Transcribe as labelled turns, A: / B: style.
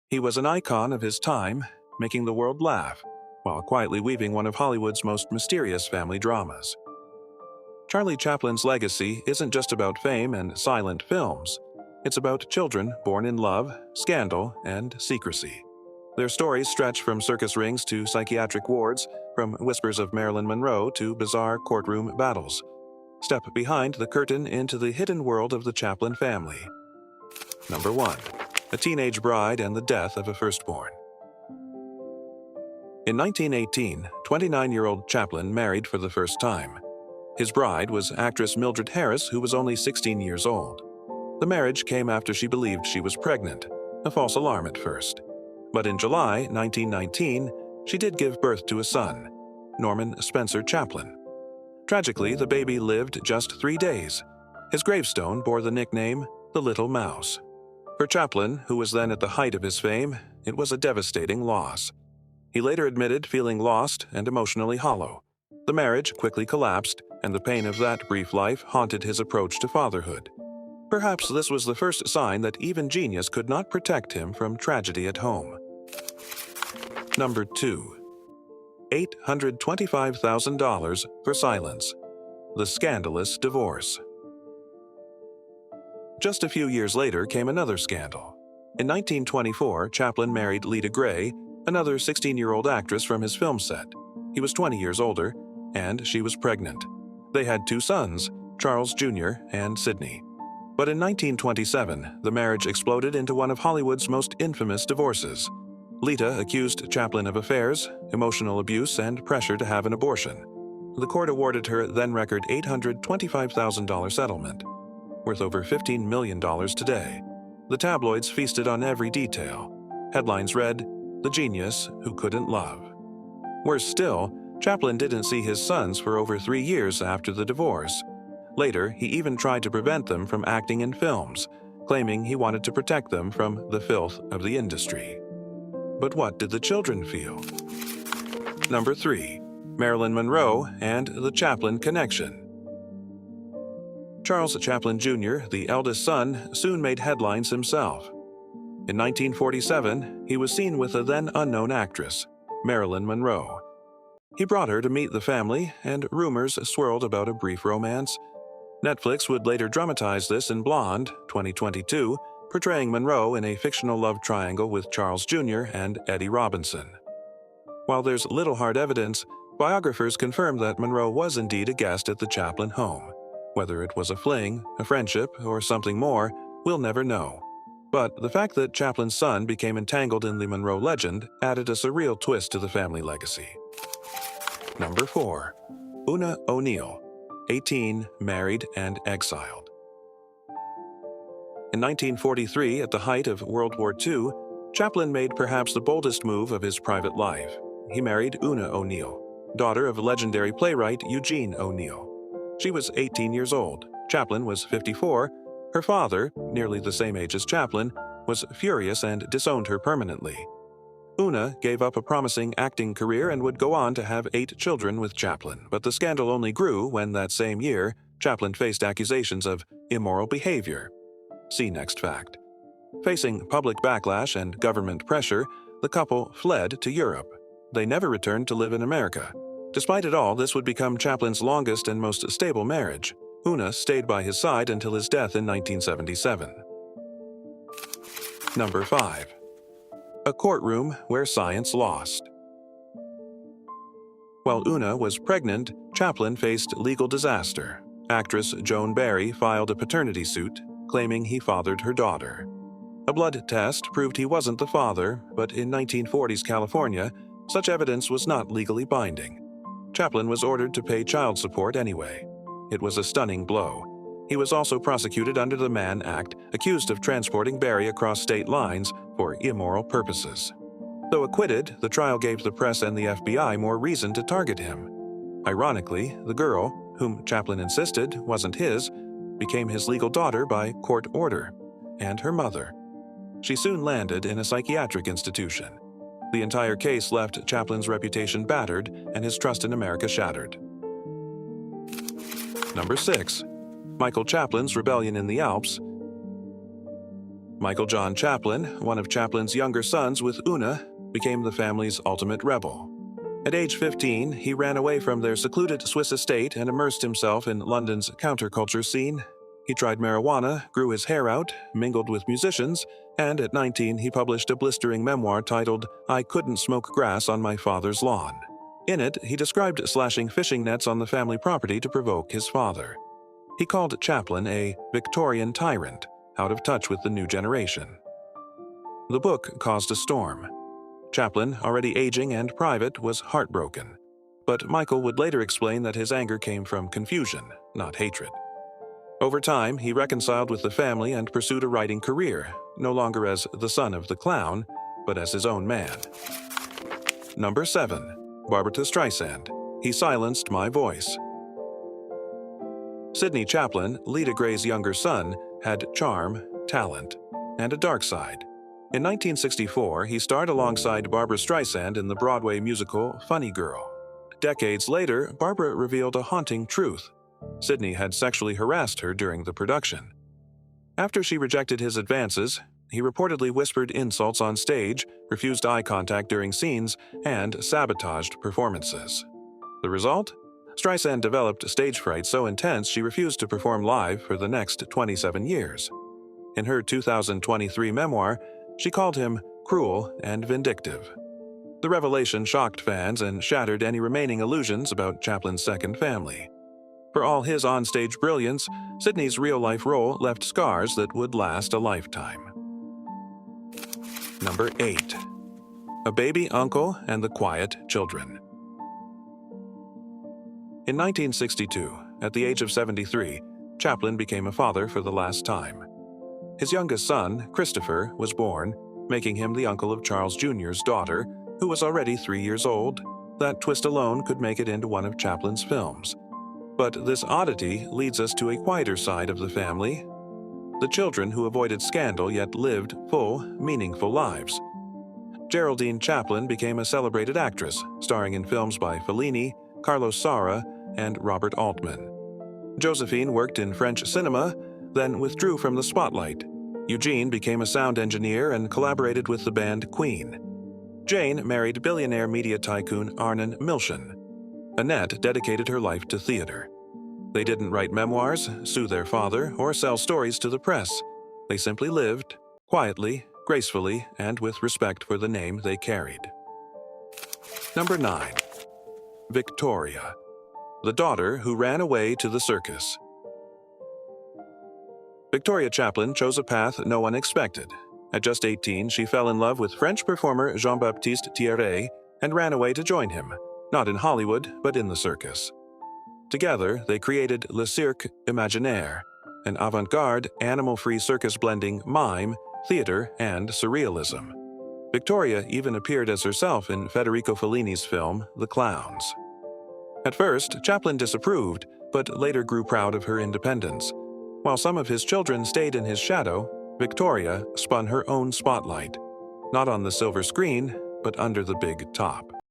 A: He was an icon of his time, making the world laugh, while quietly weaving one of Hollywood's most mysterious family dramas. Charlie Chaplin's legacy isn't just about fame and silent films. It's about children born in love, scandal, and secrecy. Their stories stretch from circus rings to psychiatric wards, from whispers of Marilyn Monroe to bizarre courtroom battles. Step behind the curtain into the hidden world of the Chaplin family. Number 1. A teenage bride and the death of a firstborn. In 1918, 29-year-old Chaplin married for the first time. His bride was actress Mildred Harris, who was only 16 years old. The marriage came after she believed she was pregnant, a false alarm at first. But in July 1919, she did give birth to a son, Norman Spencer Chaplin. Tragically, the baby lived just 3 days. His gravestone bore the nickname the Little Mouse. For Chaplin, who was then at the height of his fame, it was a devastating loss. He later admitted feeling lost and emotionally hollow. The marriage quickly collapsed, and the pain of that brief life haunted his approach to fatherhood. Perhaps this was the first sign that even genius could not protect him from tragedy at home. Number 2. $825,000 for silence. The scandalous divorce. Just a few years later came another scandal. In 1924, Chaplin married Lita Grey, another 16-year-old actress from his film set. He was 20 years older, and she was pregnant. They had 2 sons, Charles Jr. and Sidney. But in 1927, the marriage exploded into one of Hollywood's most infamous divorces. Lita accused Chaplin of affairs, emotional abuse, and pressure to have an abortion. The court awarded her then-record $825,000 settlement, worth over $15 million today. The tabloids feasted on every detail. Headlines read, "The genius who couldn't love." Worse still, Chaplin didn't see his sons for over 3 years after the divorce. Later, he even tried to prevent them from acting in films, claiming he wanted to protect them from the filth of the industry. But what did the children feel? Number 3. Marilyn Monroe and the Chaplin connection. Charles Chaplin Jr., the eldest son, soon made headlines himself. In 1947, he was seen with a then unknown actress, Marilyn Monroe. He brought her to meet the family, and rumors swirled about a brief romance. Netflix would later dramatize this in Blonde, 2022, portraying Monroe in a fictional love triangle with Charles Jr. and Eddie Robinson. While there's little hard evidence, biographers confirm that Monroe was indeed a guest at the Chaplin home. Whether it was a fling, a friendship, or something more, we'll never know. But the fact that Chaplin's son became entangled in the Monroe legend added a surreal twist to the family legacy. Number 4. Una O'Neill, 18, married, and exiled. In 1943, at the height of World War II, Chaplin made perhaps the boldest move of his private life. He married Una O'Neill, daughter of legendary playwright Eugene O'Neill. She was 18 years old. Chaplin was 54. Her father, nearly the same age as Chaplin, was furious and disowned her permanently. Una gave up a promising acting career and would go on to have 8 children with Chaplin, but the scandal only grew when that same year, Chaplin faced accusations of immoral behavior. See next fact. Facing public backlash and government pressure, the couple fled to Europe. They never returned to live in America. Despite it all, this would become Chaplin's longest and most stable marriage. Una stayed by his side until his death in 1977. Number 5. A courtroom where science lost. While Una was pregnant, Chaplin faced legal disaster. Actress Joan Barry filed a paternity suit, claiming he fathered her daughter. A blood test proved he wasn't the father, but in 1940s California, such evidence was not legally binding. Chaplin was ordered to pay child support anyway. It was a stunning blow. He was also prosecuted under the Mann Act, accused of transporting Barry across state lines for immoral purposes. Though acquitted, the trial gave the press and the FBI more reason to target him. Ironically, the girl, whom Chaplin insisted wasn't his, became his legal daughter by court order, and her mother. She soon landed in a psychiatric institution. The entire case left Chaplin's reputation battered and his trust in America shattered. Number 6. Michael Chaplin's rebellion in the Alps. Michael John Chaplin, one of Chaplin's younger sons with Una, became the family's ultimate rebel. At age 15, he ran away from their secluded Swiss estate and immersed himself in London's counterculture scene. He tried marijuana, grew his hair out, mingled with musicians, and at 19 he published a blistering memoir titled I Couldn't Smoke Grass on My Father's Lawn. In it, he described slashing fishing nets on the family property to provoke his father. He called Chaplin a Victorian tyrant, out of touch with the new generation. The book caused a storm. Chaplin, already aging and private, was heartbroken. But Michael would later explain that his anger came from confusion, not hatred. Over time, he reconciled with the family and pursued a writing career, no longer as the son of the clown, but as his own man. Number 7. Barbra Streisand. He Silenced My Voice. Sidney Chaplin, Lita Grey's younger son, had charm, talent, and a dark side. In 1964, he starred alongside Barbra Streisand in the Broadway musical Funny Girl. Decades later, Barbra revealed a haunting truth. Sidney had sexually harassed her during the production. After she rejected his advances, he reportedly whispered insults on stage, refused eye contact during scenes, and sabotaged performances. The result? Streisand developed stage fright so intense she refused to perform live for the next 27 years. In her 2023 memoir, she called him cruel and vindictive. The revelation shocked fans and shattered any remaining illusions about Chaplin's second family. For all his onstage brilliance, Sidney's real-life role left scars that would last a lifetime. Number 8. A Baby Uncle and the Quiet Children. In 1962, at the age of 73, Chaplin became a father for the last time. His youngest son, Christopher, was born, making him the uncle of Charles Jr.'s daughter, who was already 3 years old. That twist alone could make it into one of Chaplin's films. But this oddity leads us to a quieter side of the family, the children who avoided scandal yet lived full, meaningful lives. Geraldine Chaplin became a celebrated actress, starring in films by Fellini, Carlos Saura, and Robert Altman. Josephine worked in French cinema, then withdrew from the spotlight. Eugene became a sound engineer and collaborated with the band Queen. Jane married billionaire media tycoon Arnon Milchan. Annette dedicated her life to theater. They didn't write memoirs, sue their father, or sell stories to the press. They simply lived, quietly, gracefully, and with respect for the name they carried. Number 9. Victoria, the daughter who ran away to the circus. Victoria Chaplin chose a path no one expected. At just 18, she fell in love with French performer Jean-Baptiste Thierry and ran away to join him, not in Hollywood, but in the circus. Together, they created Le Cirque Imaginaire, an avant-garde, animal-free circus blending mime, theater, and surrealism. Victoria even appeared as herself in Federico Fellini's film The Clowns. At first, Chaplin disapproved, but later grew proud of her independence. While some of his children stayed in his shadow, Victoria spun her own spotlight, not on the silver screen, but under the big top.